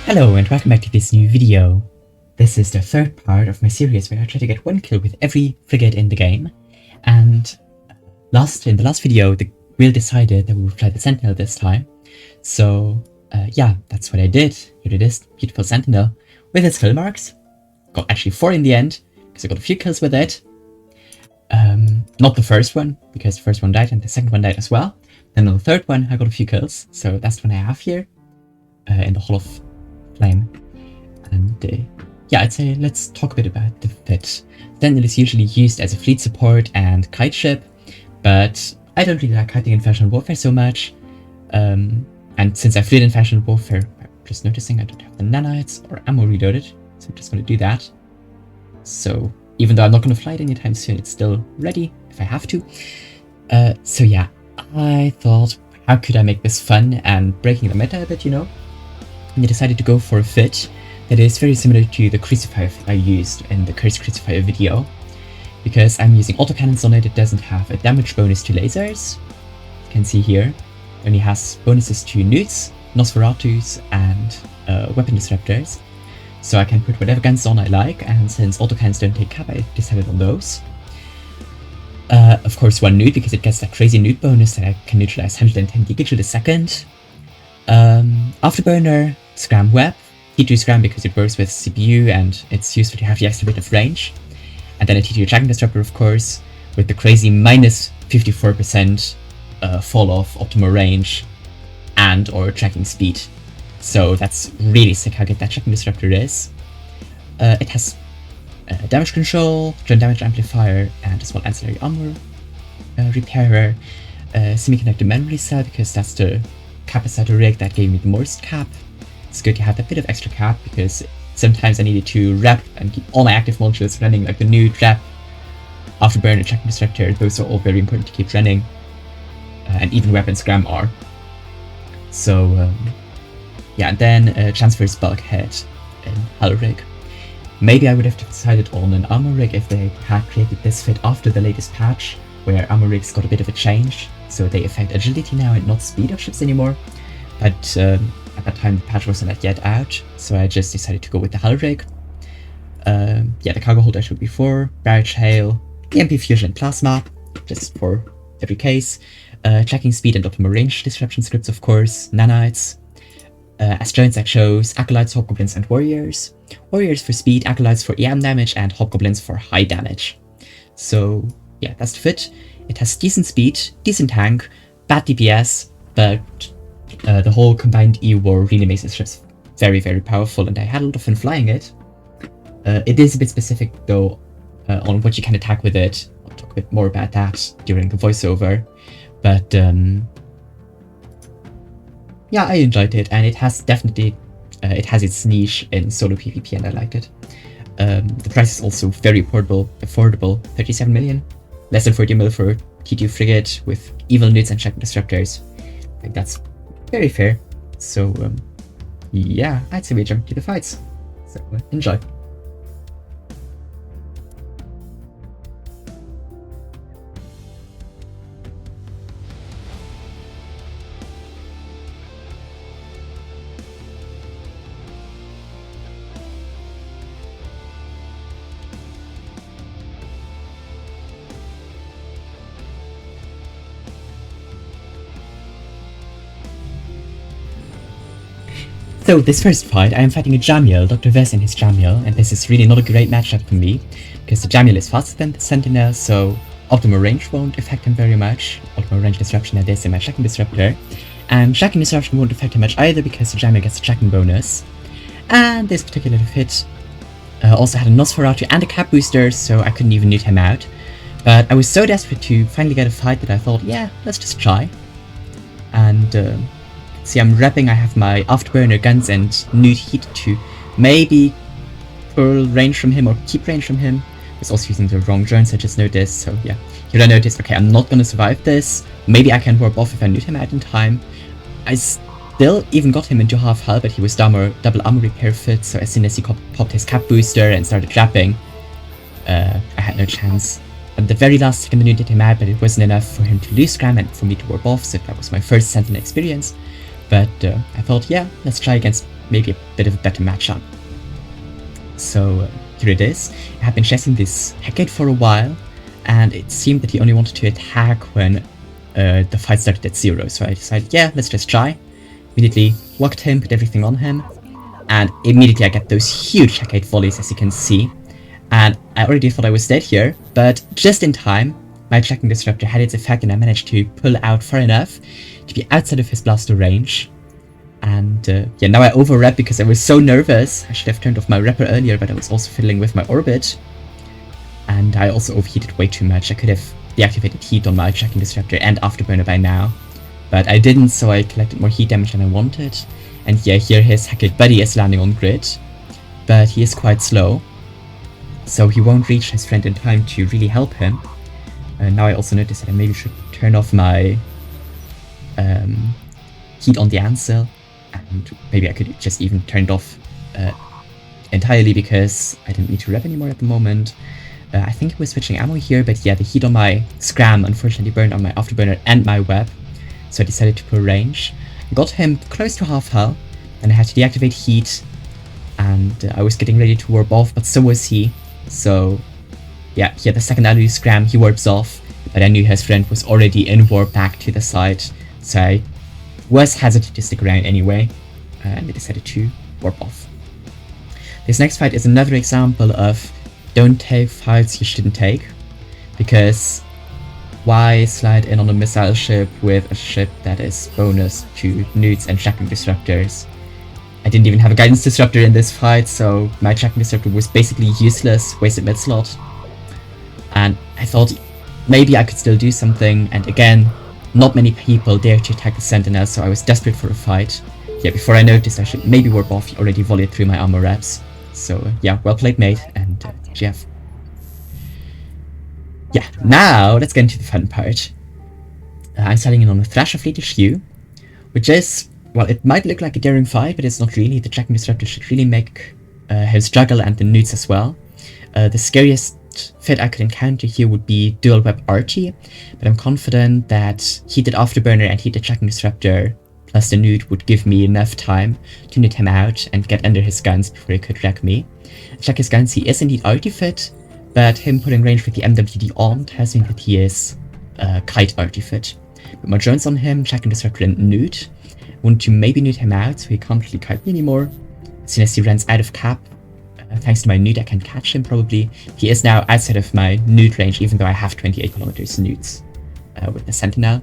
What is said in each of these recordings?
Hello and welcome back to this new video. This is the third part of my series where I try to get one kill with every frigate in the game. And in the last video, the wheel decided that we would fly the Sentinel this time. So yeah, that's what I did. Here it is, beautiful Sentinel with its kill marks. Got actually 4 in the end, because I got a few kills with it. Not the first one, because the first one died and the second one died as well. Then on the third one, I got a few kills. So that's the one I have here in the Hall of Flame. And yeah, I'd say let's talk a bit about the fit. Sentinel is usually used as a fleet support and kite ship, but I don't really like kiting in Fashion Warfare so much. And since I fleet in Fashion Warfare, I'm just noticing I don't have the nanites or ammo reloaded, so I'm just going to do that. So even though I'm not going to fly it anytime soon, it's still ready if I have to. So yeah, I thought, how could I make this fun and breaking the meta a bit, you know? And I decided to go for a fit that is very similar to the Crucifier fit I used in the Cursed Crucifier video. Because I'm using autocannons on it, it doesn't have a damage bonus to lasers. You can see here, it only has bonuses to newts, Nosferatus, and weapon disruptors. So I can put whatever guns on I like, and since autocannons don't take cap, I decided on those. Of course, one newt, because it gets that crazy newt bonus that I can neutralize 110 gigajoule a second. Afterburner, Scram Web, T2 Scram because it works with CPU and it's useful to have the extra bit of range. And then a T2 Tracking Disruptor, of course, with the crazy minus 54% fall off optimal range and or tracking speed. So that's really sick how good that Tracking Disruptor is. It has damage control, joint damage amplifier, and as well ancillary armor repairer, semiconductor memory cell because that's the capacitor rig that gave me the most cap. It's good to have that bit of extra cap because sometimes I needed to wrap and keep all my active modules running, like the new trap, afterburner, tracking disruptor. Those are all very important to keep running, and even weapon scram are. So yeah, and then transfers bulkhead in hull rig. Maybe I would have decided on an armor rig if they had created this fit after the latest patch, where armor rigs got a bit of a change, so they affect agility now and not speed of ships anymore. But at that time the patch wasn't yet out, so I just decided to go with the hull rig. Yeah, the cargo hold I showed before, barrage hail, EMP fusion and plasma, just for every case. Tracking speed and optimal range disruption scripts, of course, nanites. As joints I chose acolytes, hobgoblins, and warriors. Warriors for speed, acolytes for EM damage, and hobgoblins for high damage. So yeah, that's the fit. It has decent speed, decent tank, bad DPS, but the whole combined EU war really makes the ships very, very powerful, and I had a lot of fun flying it. It is a bit specific though on what you can attack with it. I'll talk a bit more about that during the voiceover, but yeah, I enjoyed it, and it has definitely it has its niche in solo PvP, and I liked it. The price is also very affordable, 37 million, less than 40 mil for T2 frigate with evil newts and tracking disruptors. I think that's very fair. So yeah, I'd say we jump to the fights. So enjoy. So this first fight, I am fighting a Dramiel, Dr. VS and his Dramiel, and this is really not a great matchup for me, because the Dramiel is faster than the Sentinel, so optimal range won't affect him very much. Optimal range disruption that is in my tracking disruptor, and tracking disruption won't affect him much either because the Dramiel gets a tracking bonus. And this particular fit also had a Nosferatu and a cap booster, so I couldn't even newt him out. But I was so desperate to finally get a fight that I thought, yeah, let's just try. And see, I'm repping, I have my afterburner guns and newt heat to maybe pull range from him or keep range from him. I was also using the wrong drones, I just noticed, so yeah. Here I noticed, okay, I'm not gonna survive this. Maybe I can warp off if I newt him out in time. I still even got him into half hull, but he was double armor repair fit, so as soon as he popped his cap booster and started trapping, I had no chance. At the very last second, the newt did him out, but it wasn't enough for him to lose scram and for me to warp off, so that was my first Sentinel experience. But I thought, yeah, let's try against maybe a bit of a better matchup. So here it is. I have been chasing this Hecate for a while, and it seemed that he only wanted to attack when the fight started at 0, so I decided, yeah, let's just try. Immediately walked him, put everything on him, and immediately I get those huge Hecate volleys, as you can see. And I already thought I was dead here, but just in time, my tracking disruptor had its effect and I managed to pull out far enough to be outside of his blaster range. And yeah, now I over-rep because I was so nervous. I should have turned off my repper earlier, but I was also fiddling with my orbit. And I also overheated way too much. I could have deactivated heat on my tracking disruptor and afterburner by now. But I didn't, so I collected more heat damage than I wanted. And yeah, here his Hecate buddy is landing on grid, but he is quite slow, so he won't reach his friend in time to really help him. Now I also noticed that I maybe should turn off my heat on the Ansel, and maybe I could just even turn it off entirely because I didn't need to rep anymore at the moment. I think I was switching ammo here, but yeah, the heat on my Scram unfortunately burned on my afterburner and my web, so I decided to pull range. Got him close to half health, and I had to deactivate heat, and I was getting ready to warp off, but so was he. So yeah, he had the second I Scram, he warps off, but I knew his friend was already in warp back to the side, so I was hesitant to stick around anyway, and I decided to warp off. This next fight is another example of don't take fights you shouldn't take, because why slide in on a missile ship with a ship that is bonus to newts and tracking disruptors? I didn't even have a guidance disruptor in this fight, so my tracking disruptor was basically useless, wasted mid slot. And I thought maybe I could still do something, and again, not many people dare to attack the Sentinel, so I was desperate for a fight. Yeah, before I noticed I should maybe warp off, he already volleyed through my armor reps. So yeah, well played mate, and GF. Yeah, now let's get into the fun part. I'm selling in on a Thrasher fleet HQ, which is, well, it might look like a daring fight, but it's not really. The tracking disruptor should really make him struggle, and the newts as well. The scariest fit I could encounter here would be dual web RT, but I'm confident that heated afterburner and heated tracking disruptor plus the newt would give me enough time to newt him out and get under his guns before he could wreck me. Check his guns, he is indeed RT fit, but him putting range with the MWD on tells me that he is kite RT fit. Put my drones on him, tracking disruptor and newt. Want to maybe newt him out so he can't really kite me anymore. As soon as he runs out of cap, thanks to my newt I can catch him probably. He is now outside of my newt range, even though I have 28 kilometers newts with the Sentinel.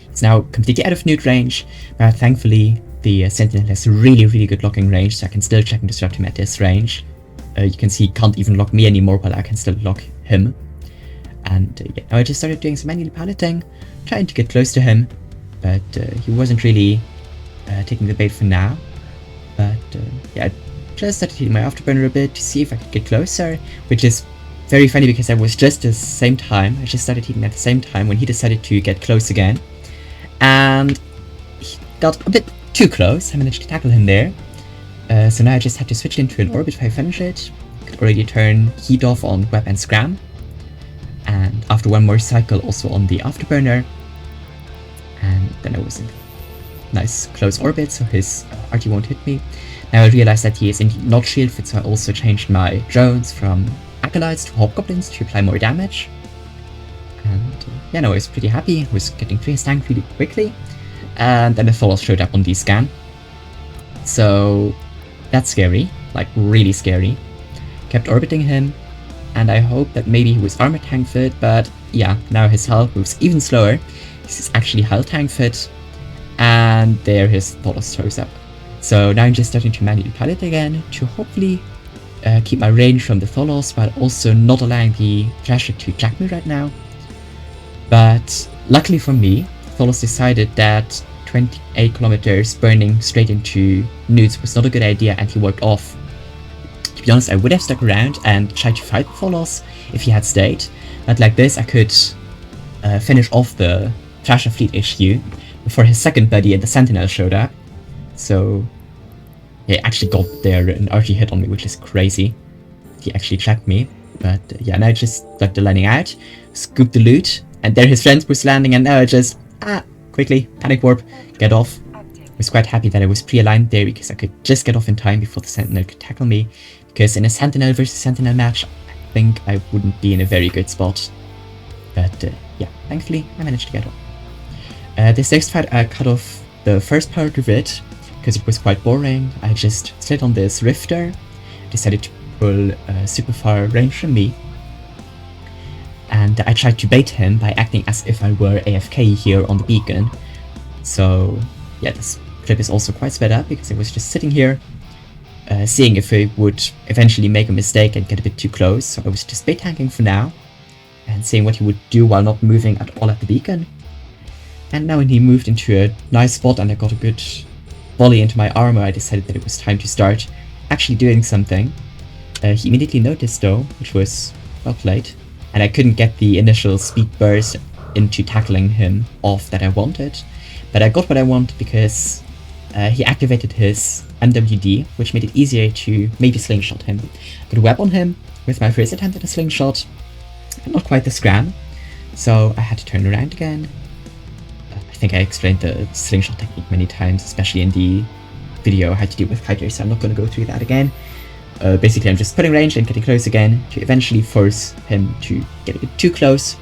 He's now completely out of newt range, but thankfully the Sentinel has really good locking range, so I can still check and disrupt him at this range. You can see he can't even lock me anymore, but I can still lock him. And yeah, now I just started doing some manual piloting, trying to get close to him, but he wasn't really taking the bait for now. But yeah, I just started hitting my afterburner a bit to see if I could get closer, which is very funny because I was just at the same time. I just started hitting at the same time when he decided to get close again, and he got a bit too close. I managed to tackle him there. So now I just had to switch into an orbit if I finish it. Could already turn heat off on web and Scram, and after one more cycle also on the afterburner, and then I was in nice close orbit, so his RT won't hit me. Now I realized that he is indeed not shield fit, so I also changed my drones from acolytes to hobgoblins to apply more damage. And yeah, no, I was pretty happy. I was getting through his tank really quickly, and then the Tholos showed up on the scan. So that's scary, like really scary. Kept orbiting him, and I hope that maybe he was armor tank fit, but yeah, now his health moves even slower. This is actually hull tank fit, and there his Tholos shows up. So now I'm just starting to manually pilot again to hopefully keep my range from the Tholos, while also not allowing the Thrasher to track me right now. But luckily for me, Tholos decided that 28 kilometers burning straight into newts was not a good idea, and he warped off. To be honest, I would have stuck around and tried to fight Tholos if he had stayed, but like this I could finish off the Thrasher fleet HQ before his second buddy and the Sentinel showed up. So he actually got there an RT hit on me, which is crazy. He actually tracked me, but yeah, now I just got the landing out, scooped the loot, and there his friends was landing, and now I just quickly panic warp, get off, was quite happy that I was pre-aligned there because I could just get off in time before the Sentinel could tackle me. Because in a Sentinel versus Sentinel match, I think I wouldn't be in a very good spot. But yeah, thankfully I managed to get off. This next fight I cut off the first part of it because it was quite boring. I just slid on this Rifter, decided to pull a super far range from me, and I tried to bait him by acting as if I were AFK here on the beacon. So yeah, this clip is also quite sped up because I was just sitting here, seeing if I would eventually make a mistake and get a bit too close. So I was just bait tanking for now, and seeing what he would do while not moving at all at the beacon. And now when he moved into a nice spot and I got a good volley into my armor, I decided that it was time to start actually doing something. He immediately noticed though, which was well played, and I couldn't get the initial speed burst into tackling him off that I wanted. But I got what I wanted because he activated his MWD, which made it easier to maybe slingshot him. I got a web on him with my first attempt at a slingshot, and not quite the scram, so I had to turn around again. I think I explained the slingshot technique many times, especially in the video I had to do with Kiter, so I'm not going to go through that again. Basically, I'm just putting range and getting close again to eventually force him to get a bit too close.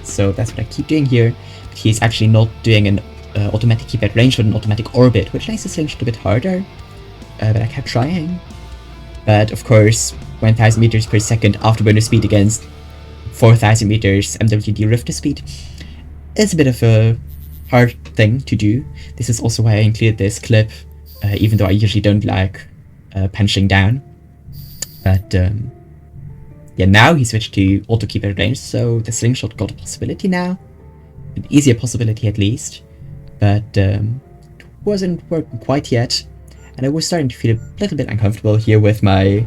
So that's what I keep doing here. But he's actually not doing an automatic keep at range, but an automatic orbit, which makes the slingshot a bit harder. But I kept trying. But of course, 1000 meters per second after bonus speed against 4000 meters MWD Rifter speed is a bit of a hard thing to do. This is also why I included this clip, even though I usually don't like punching down. But yeah, now he switched to auto keep at range, so the slingshot got a possibility now, an easier possibility at least. But it wasn't working quite yet, and I was starting to feel a little bit uncomfortable here with my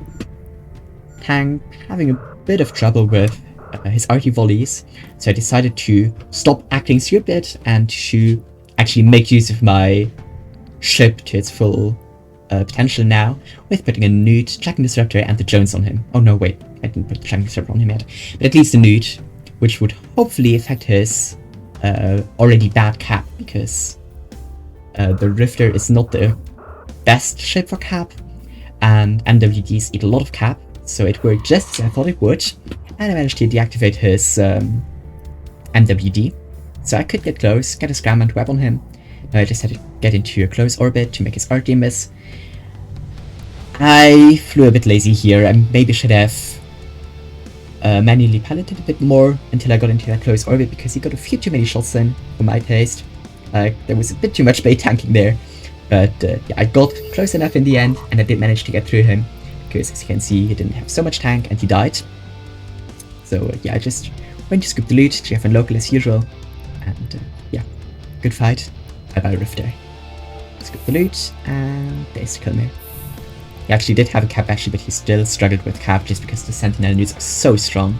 tank having a bit of trouble with his arty volleys. So I decided to stop acting stupid and to actually make use of my ship to its full potential now, with putting a nude, tracking disruptor, and the Jones on him. Oh no, wait, I didn't put the tracking disruptor on him yet, but at least a nude, which would hopefully affect his already bad cap, because the Rifter is not the best ship for cap, and MWDs eat a lot of cap, so it worked just as I thought it would, and I managed to deactivate his MWD, so I could get close, get a scram and web on him. Now I just had to get into a close orbit to make his RT miss. I flew a bit lazy here. I maybe should have manually piloted a bit more until I got into that close orbit, because he got a few too many shots in for my taste. There was a bit too much bait tanking there, but yeah, I got close enough in the end, and I did manage to get through him, because as you can see, he didn't have so much tank and he died. So yeah, I just went to scoop the loot, GF and local as usual, and yeah, good fight. Bye-bye Rifter. Scoop the loot, and there's the kill me. He actually did have a cap actually, but he still struggled with cap just because the Sentinel nudes are so strong.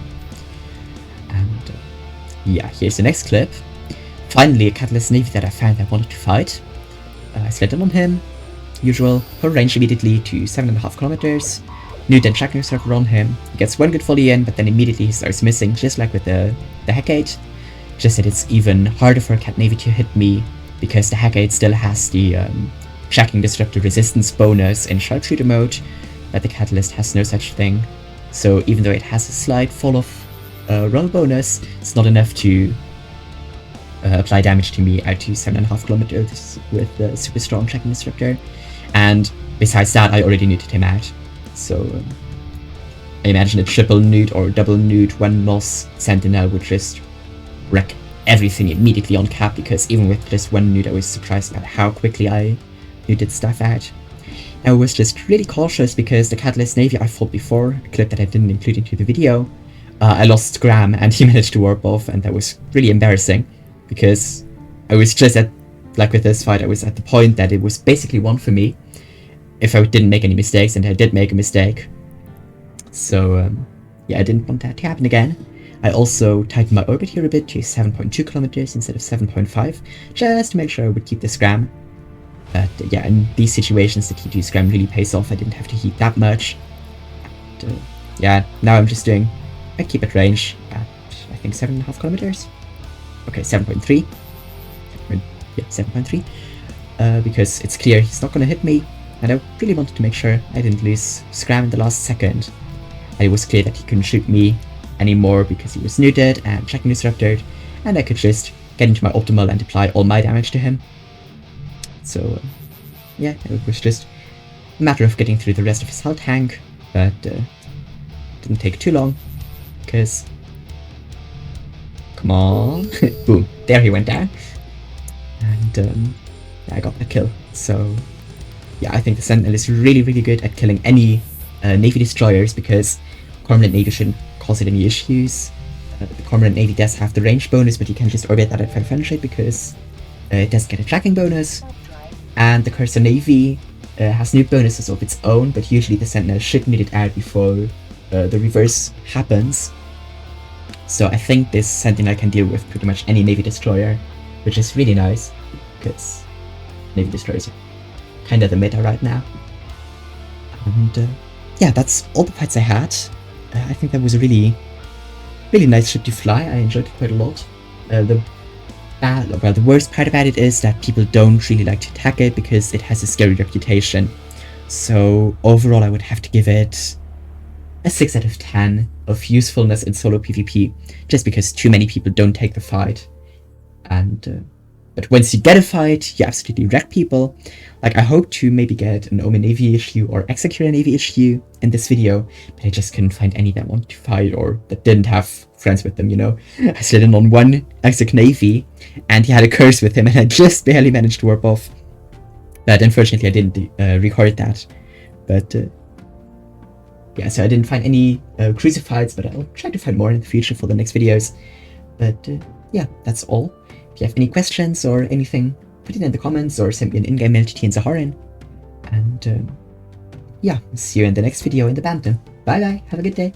And yeah, here's the next clip. Finally, a Catalyst Navy that I found I wanted to fight. I slid in on him, usual, pull range immediately to 7.5 kilometers. Nude and tracking circle on him. He gets one good volley in, but then immediately he starts missing, just like with the Hecate. Just that it's even harder for a Cat Navy to hit me, because the Hecate still has the tracking disruptor resistance bonus in sharpshooter mode, but the Catalyst has no such thing. So even though it has a slight fall off roll bonus, it's not enough to apply damage to me out to 7.5 kilometers with the super strong tracking disruptor. And besides that, I already nuded him out. So I imagine a triple nude or double nude 1 NOS Sentinel would just wreck everything immediately on cap, because even with just 1 nude I was surprised about how quickly I nuded stuff out. I was just really cautious because the Catalyst Navy I fought before, a clip that I didn't include into the video, I lost Graham and he managed to warp off, and that was really embarrassing, because I was just at, like with this fight, I was at the point that it was basically won for me if I didn't make any mistakes, and I did make a mistake. So yeah, I didn't want that to happen again. I also tightened my orbit here a bit to 7.2 kilometers instead of 7.5, just to make sure I would keep the scram. But yeah, in these situations the T2 scram really pays off. I didn't have to heat that much. And, yeah, now I'm just doing a keep at range at, I think, 7.5 kilometers. Okay, 7.3. Yeah, 7.3. because it's clear he's not gonna hit me, and I really wanted to make sure I didn't lose Scram in the last second. And it was clear that he couldn't shoot me anymore because he was neutered and tracking disrupted, and I could just get into my optimal and apply all my damage to him. So yeah, it was just a matter of getting through the rest of his hull tank, but didn't take too long, because come on, boom, there he went down, and yeah, I got the kill. So yeah, I think the Sentinel is really good at killing any Navy destroyers, because Cormorant Navy shouldn't cause it any issues. The Cormorant Navy does have the range bonus, but you can just orbit that at 500 because it does get a tracking bonus. And the Cursor Navy has nuke bonuses of its own, but usually the Sentinel should nuke it out before the reverse happens. So I think this Sentinel can deal with pretty much any Navy destroyer, which is really nice, because Navy destroyers are kind of the meta right now. And yeah, that's all the fights I had. I think that was a really nice ship to fly. I enjoyed it quite a lot. The worst part about it is that people don't really like to attack it because it has a scary reputation. So overall I would have to give it a 6 out of 10 of usefulness in solo PvP, just because too many people don't take the fight. And but once you get a fight, you absolutely wreck people. Like, I hope to maybe get an Omen Navy issue or Executor Navy issue in this video, but I just couldn't find any that wanted to fight or that didn't have friends with them, you know? I slid in on one Exec Navy, and he had a curse with him, and I just barely managed to warp off. But unfortunately I didn't record that. But yeah, so I didn't find any crucifieds, but I'll try to find more in the future for the next videos. But yeah, that's all. If you have any questions or anything, put it in the comments or send me an in-game mail to TNZaharin. And yeah, see you in the next video in the Bantam. Bye bye, have a good day.